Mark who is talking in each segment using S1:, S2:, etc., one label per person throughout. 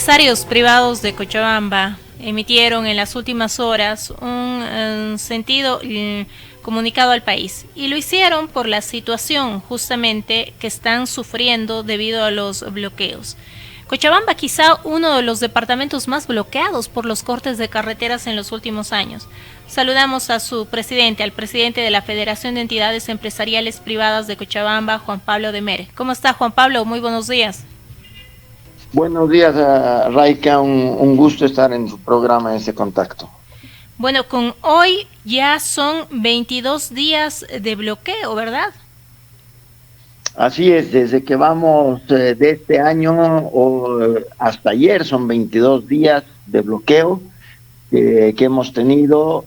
S1: empresarios privados de Cochabamba emitieron en las últimas horas un sentido comunicado al país, y lo hicieron por la situación justamente que están sufriendo debido a los bloqueos. Cochabamba quizá uno de los departamentos más bloqueados por los cortes de carreteras en los últimos años. Saludamos a su presidente, al presidente de la Federación de Entidades Empresariales Privadas de Cochabamba, Juan Pablo Demere. ¿Cómo está, Juan Pablo? Muy buenos días.
S2: Buenos días, Raika, un gusto estar en su programa, en este contacto.
S1: Bueno, con hoy ya son 22 días de bloqueo, ¿verdad?
S2: Así es, desde que vamos de este año hasta ayer son 22 días de bloqueo que hemos tenido,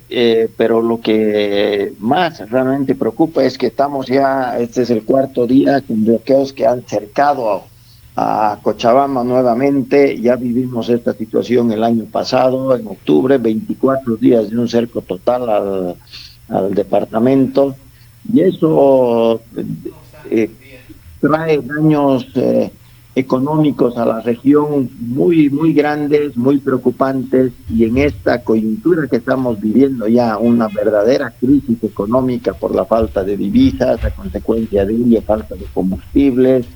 S2: pero lo que más realmente preocupa es que estamos ya, este es el cuarto día con bloqueos que han cercado a Cochabamba nuevamente. Ya vivimos esta situación el año pasado, en octubre, 24 días de un cerco total al departamento, y eso trae daños económicos a la región muy grandes, muy preocupantes, y en esta coyuntura que estamos viviendo ya una verdadera crisis económica por la falta de divisas, a consecuencia de ella falta de combustibles,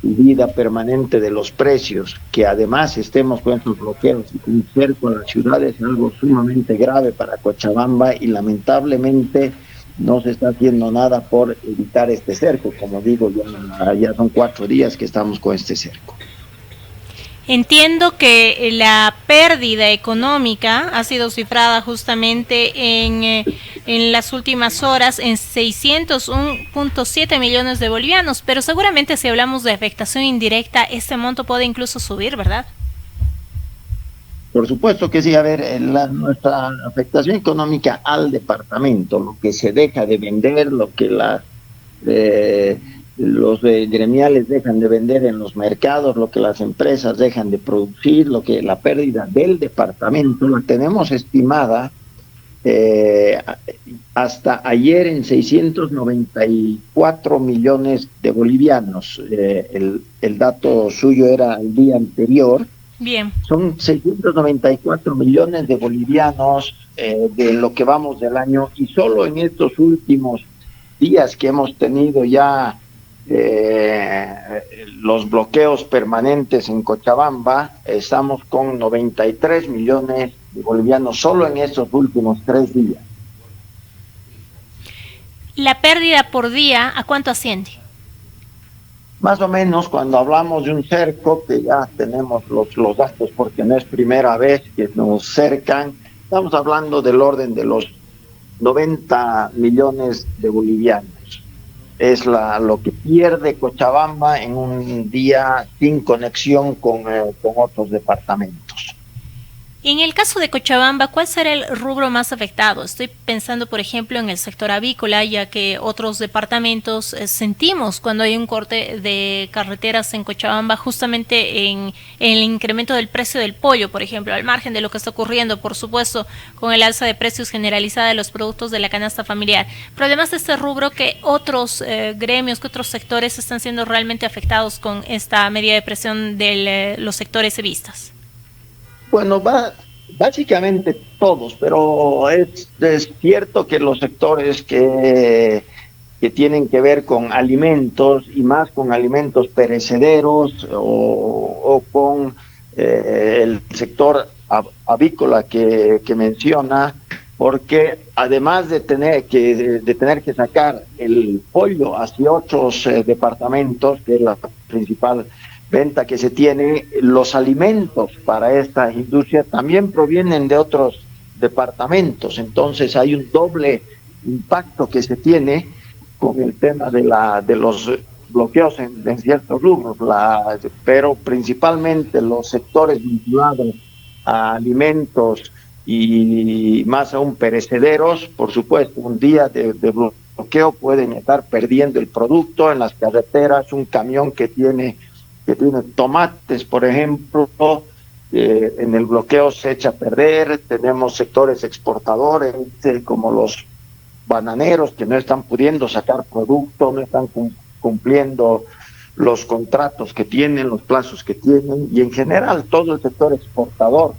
S2: subida permanente de los precios, que además estemos con estos bloqueos y con cerco a las ciudades, es algo sumamente grave para Cochabamba, y lamentablemente no se está haciendo nada por evitar este cerco. Como digo, ya son 4 días que estamos con este cerco.
S1: Entiendo que la pérdida económica ha sido cifrada justamente en las últimas horas en 601.7 millones de bolivianos, pero seguramente si hablamos de afectación indirecta, este monto puede incluso subir, ¿verdad?
S2: Por supuesto que sí. A ver, nuestra afectación económica al departamento, lo que se deja de vender, lo que los gremiales dejan de vender en los mercados, lo que las empresas dejan de producir, lo que la pérdida del departamento la tenemos estimada hasta ayer en 694 millones de bolivianos. El dato suyo era el día anterior.
S1: Bien.
S2: Son 694 millones de bolivianos de lo que vamos del año, y solo en estos últimos días que hemos tenido ya los bloqueos permanentes en Cochabamba, estamos con 93 millones de bolivianos solo en estos últimos 3 días.
S1: ¿La pérdida por día a cuánto asciende?
S2: Más o menos, cuando hablamos de un cerco, que ya tenemos los datos porque no es primera vez que nos cercan, estamos hablando del orden de los 90 millones de bolivianos. Es lo que pierde Cochabamba en un día sin conexión con otros departamentos.
S1: En el caso de Cochabamba, ¿cuál será el rubro más afectado? Estoy pensando, por ejemplo, en el sector avícola, ya que otros departamentos sentimos cuando hay un corte de carreteras en Cochabamba, justamente en el incremento del precio del pollo, por ejemplo, al margen de lo que está ocurriendo, por supuesto, con el alza de precios generalizada de los productos de la canasta familiar. Pero además de este rubro, ¿qué otros gremios, qué otros sectores están siendo realmente afectados con esta medida de presión de los sectores evistas?
S2: Bueno, básicamente todos, pero es cierto que los sectores que tienen que ver con alimentos, y más con alimentos perecederos, o con el sector avícola que menciona, porque además de tener que sacar el pollo hacia otros departamentos, que es la principal venta que se tiene, los alimentos para esta industria también provienen de otros departamentos. Entonces hay un doble impacto que se tiene con el tema de los bloqueos en ciertos rubros, pero principalmente los sectores vinculados a alimentos y más aún perecederos. Por supuesto, un día de bloqueo pueden estar perdiendo el producto en las carreteras. Un camión que tiene tomates, por ejemplo, en el bloqueo se echa a perder. Tenemos sectores exportadores como los bananeros que no están pudiendo sacar producto, no están cumpliendo los contratos que tienen, los plazos que tienen, y en general todo el sector exportador,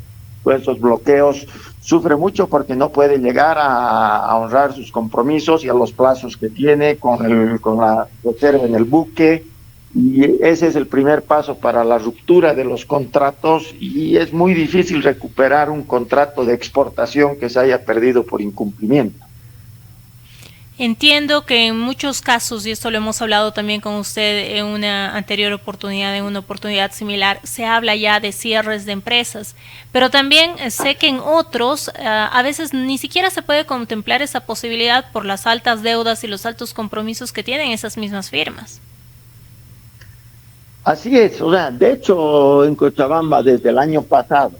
S2: pues esos bloqueos sufre mucho porque no puede llegar a honrar sus compromisos y a los plazos que tiene con la reserva en el buque, y ese es el primer paso para la ruptura de los contratos, y es muy difícil recuperar un contrato de exportación que se haya perdido por incumplimiento.
S1: Entiendo que en muchos casos, y esto lo hemos hablado también con usted en una anterior oportunidad, en una oportunidad similar, se habla ya de cierres de empresas, pero también sé que en otros a veces ni siquiera se puede contemplar esa posibilidad por las altas deudas y los altos compromisos que tienen esas mismas firmas.
S2: Así es, o sea, de hecho en Cochabamba desde el año pasado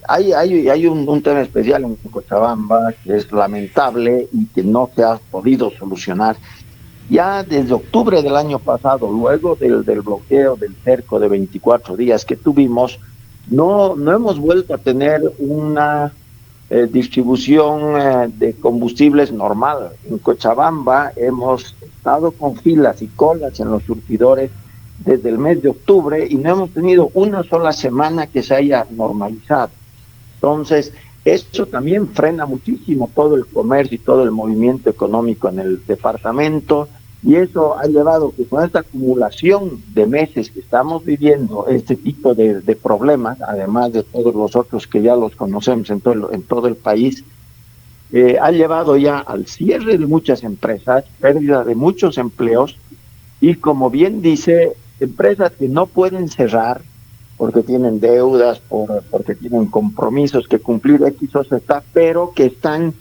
S2: hay un tema especial en Cochabamba que es lamentable y que no se ha podido solucionar. Ya desde octubre del año pasado, luego del bloqueo del cerco de 24 días que tuvimos, no hemos vuelto a tener una distribución de combustibles normal. En Cochabamba hemos estado con filas y colas en los surtidores desde el mes de octubre y no hemos tenido una sola semana que se haya normalizado. Entonces, esto también frena muchísimo todo el comercio y todo el movimiento económico en el departamento, y eso ha llevado que con esta acumulación de meses que estamos viviendo este tipo de problemas, además de todos los otros que ya los conocemos en todo el país, ha llevado ya al cierre de muchas empresas, pérdida de muchos empleos, y como bien dice, empresas que no pueden cerrar porque tienen deudas, porque tienen compromisos que cumplir X o Z, pero que están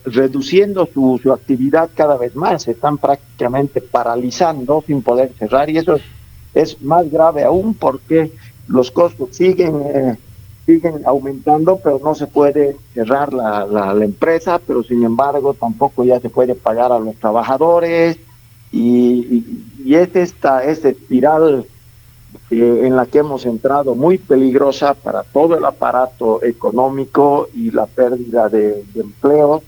S2: reduciendo su actividad cada vez más, se están prácticamente paralizando sin poder cerrar, y eso es más grave aún porque los costos siguen aumentando, pero no se puede cerrar la empresa, pero sin embargo tampoco ya se puede pagar a los trabajadores, y es esta espiral en la que hemos entrado muy peligrosa para todo el aparato económico y la pérdida de empleos,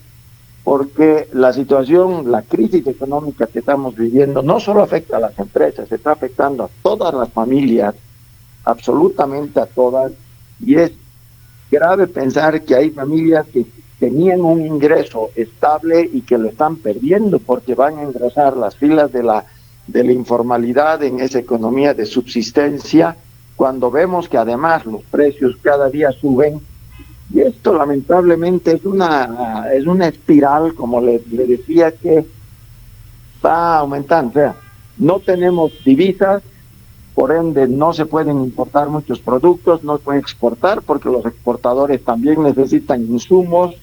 S2: porque la situación, la crisis económica que estamos viviendo no solo afecta a las empresas, está afectando a todas las familias, absolutamente a todas, y es grave pensar que hay familias que tenían un ingreso estable y que lo están perdiendo porque van a engrosar las filas de la informalidad en esa economía de subsistencia, cuando vemos que además los precios cada día suben, y esto lamentablemente es una espiral, como le decía, que va aumentando. O sea, no tenemos divisas, por ende no se pueden importar muchos productos, no se pueden exportar porque los exportadores también necesitan insumos.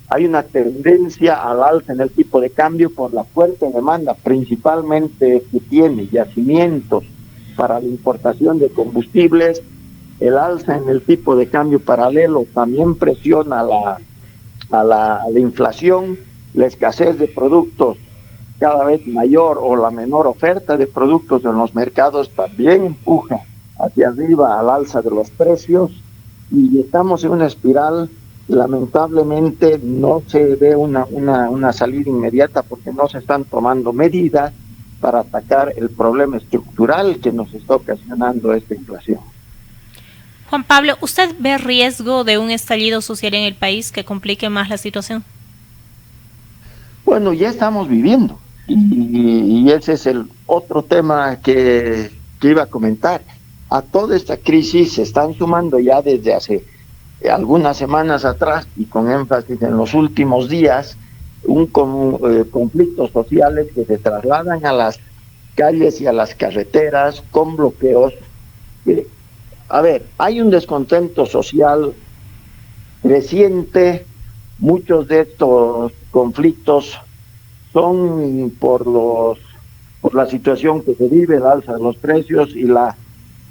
S2: Hay una tendencia al alza en el tipo de cambio por la fuerte demanda, principalmente que tiene yacimientos para la importación de combustibles. El alza en el tipo de cambio paralelo también presiona a la inflación, la escasez de productos cada vez mayor o la menor oferta de productos en los mercados también empuja hacia arriba al alza de los precios, y estamos en una espiral. Lamentablemente no se ve una salida inmediata porque no se están tomando medidas para atacar el problema estructural que nos está ocasionando esta inflación.
S1: Juan Pablo, ¿usted ve riesgo de un estallido social en el país que complique más la situación?
S2: Bueno, ya estamos viviendo, y ese es el otro tema que iba a comentar. A toda esta crisis se están sumando ya desde hace algunas semanas atrás, y con énfasis en los últimos días, conflictos sociales que se trasladan a las calles y a las carreteras con bloqueos. A ver, hay un descontento social creciente. Muchos de estos conflictos son por la situación que se vive, el alza de los precios y la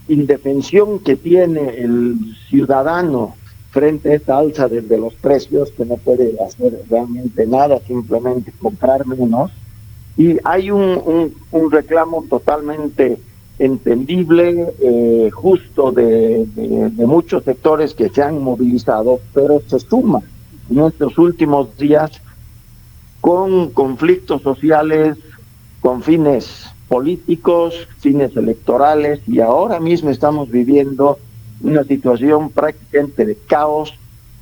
S2: indefensión que tiene el ciudadano frente a esta alza de los precios, que no puede hacer realmente nada, simplemente comprar menos. Y hay un reclamo totalmente entendible, justo de muchos sectores que se han movilizado, pero se suma en estos últimos días con conflictos sociales con fines políticos, fines electorales, y ahora mismo estamos viviendo una situación prácticamente de caos,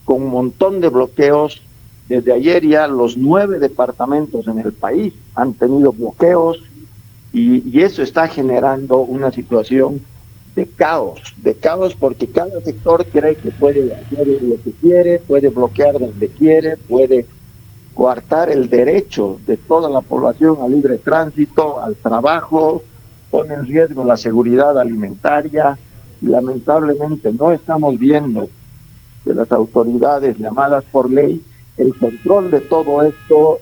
S2: con un montón de bloqueos. Desde ayer ya los 9 departamentos en el país han tenido bloqueos, y eso está generando una situación de caos porque cada sector cree que puede hacer lo que quiere, puede bloquear donde quiere, puede coartar el derecho de toda la población al libre tránsito, al trabajo, pone en riesgo la seguridad alimentaria, y lamentablemente no estamos viendo de las autoridades llamadas por ley el control de todo esto,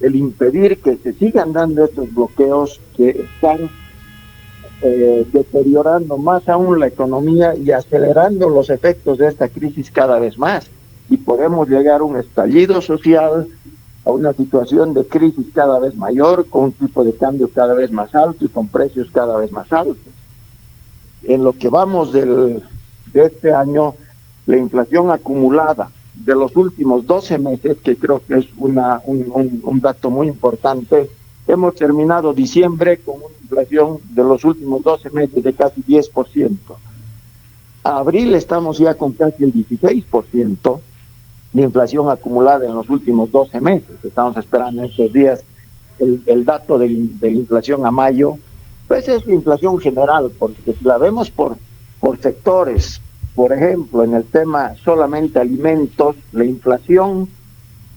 S2: el impedir que se sigan dando estos bloqueos que están deteriorando más aún la economía y acelerando los efectos de esta crisis cada vez más. Y podemos llegar a un estallido social, a una situación de crisis cada vez mayor, con un tipo de cambio cada vez más alto y con precios cada vez más altos. En lo que vamos de este año, la inflación acumulada de los últimos 12 meses, que creo que es un dato muy importante, hemos terminado diciembre con una inflación de los últimos 12 meses de casi 10%. A abril estamos ya con casi el 16% de inflación acumulada en los últimos 12 meses. Estamos esperando en estos días el dato de la inflación a mayo. Pues es la inflación general, porque si la vemos por sectores, por ejemplo, en el tema solamente alimentos, la inflación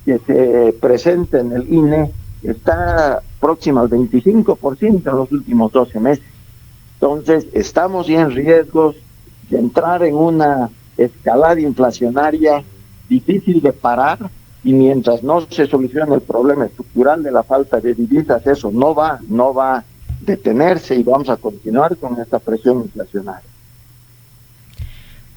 S2: que se presenta en el INE está próxima al 25% en los últimos 12 meses. Entonces, estamos ya en riesgos de entrar en una escalada inflacionaria difícil de parar, y mientras no se solucione el problema estructural de la falta de divisas, eso no va a detenerse y vamos a continuar con esta presión inflacionaria.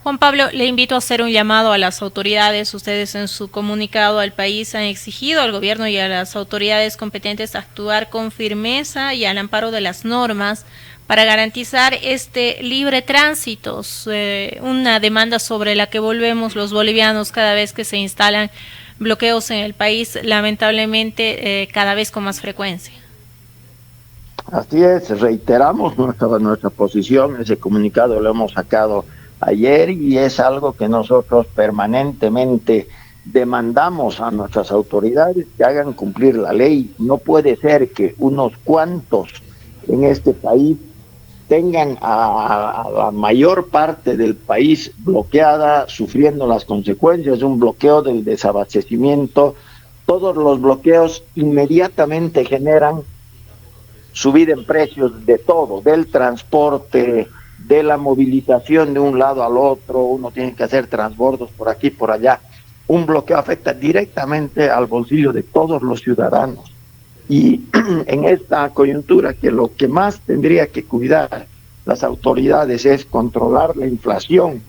S1: Juan Pablo, le invito a hacer un llamado a las autoridades. Ustedes en su comunicado al país han exigido al gobierno y a las autoridades competentes actuar con firmeza y al amparo de las normas para garantizar este libre tránsito, una demanda sobre la que volvemos los bolivianos cada vez que se instalan bloqueos en el país, lamentablemente cada vez con más frecuencia.
S2: Así es, reiteramos nuestra posición. Ese comunicado lo hemos sacado ayer y es algo que nosotros permanentemente demandamos a nuestras autoridades, que hagan cumplir la ley. No puede ser que unos cuantos en este país tengan a la mayor parte del país bloqueada, sufriendo las consecuencias de un bloqueo, del desabastecimiento. Todos los bloqueos inmediatamente generan subida en precios de todo, del transporte, de la movilización de un lado al otro. Uno tiene que hacer transbordos por aquí, por allá. Un bloqueo afecta directamente al bolsillo de todos los ciudadanos. Y en esta coyuntura, que lo que más tendría que cuidar las autoridades es controlar la inflación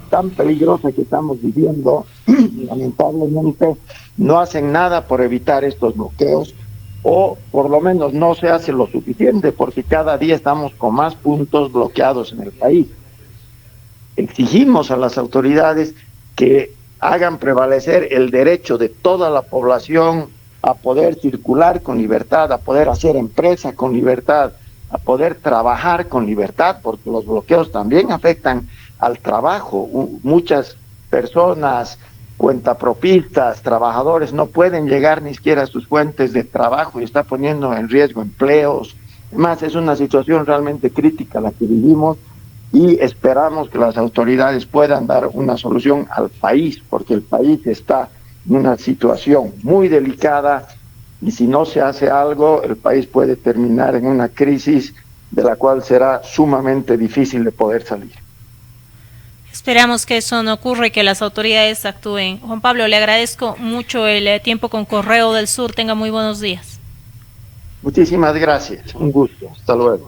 S2: tan peligrosa que estamos viviendo, lamentablemente no hacen nada por evitar estos bloqueos, o por lo menos no se hace lo suficiente, porque cada día estamos con más puntos bloqueados en el país. Exigimos a las autoridades que hagan prevalecer el derecho de toda la población a poder circular con libertad, a poder hacer empresa con libertad, a poder trabajar con libertad, porque los bloqueos también afectan al trabajo. Muchas personas, cuentapropistas, trabajadores, no pueden llegar ni siquiera a sus fuentes de trabajo y está poniendo en riesgo empleos. Además, es una situación realmente crítica la que vivimos, y esperamos que las autoridades puedan dar una solución al país, porque el país está en una situación muy delicada, y si no se hace algo, el país puede terminar en una crisis de la cual será sumamente difícil de poder salir.
S1: Esperamos que eso no ocurra y que las autoridades actúen. Juan Pablo, le agradezco mucho el tiempo con Correo del Sur. Tenga muy buenos días.
S2: Muchísimas gracias. Un gusto. Hasta luego.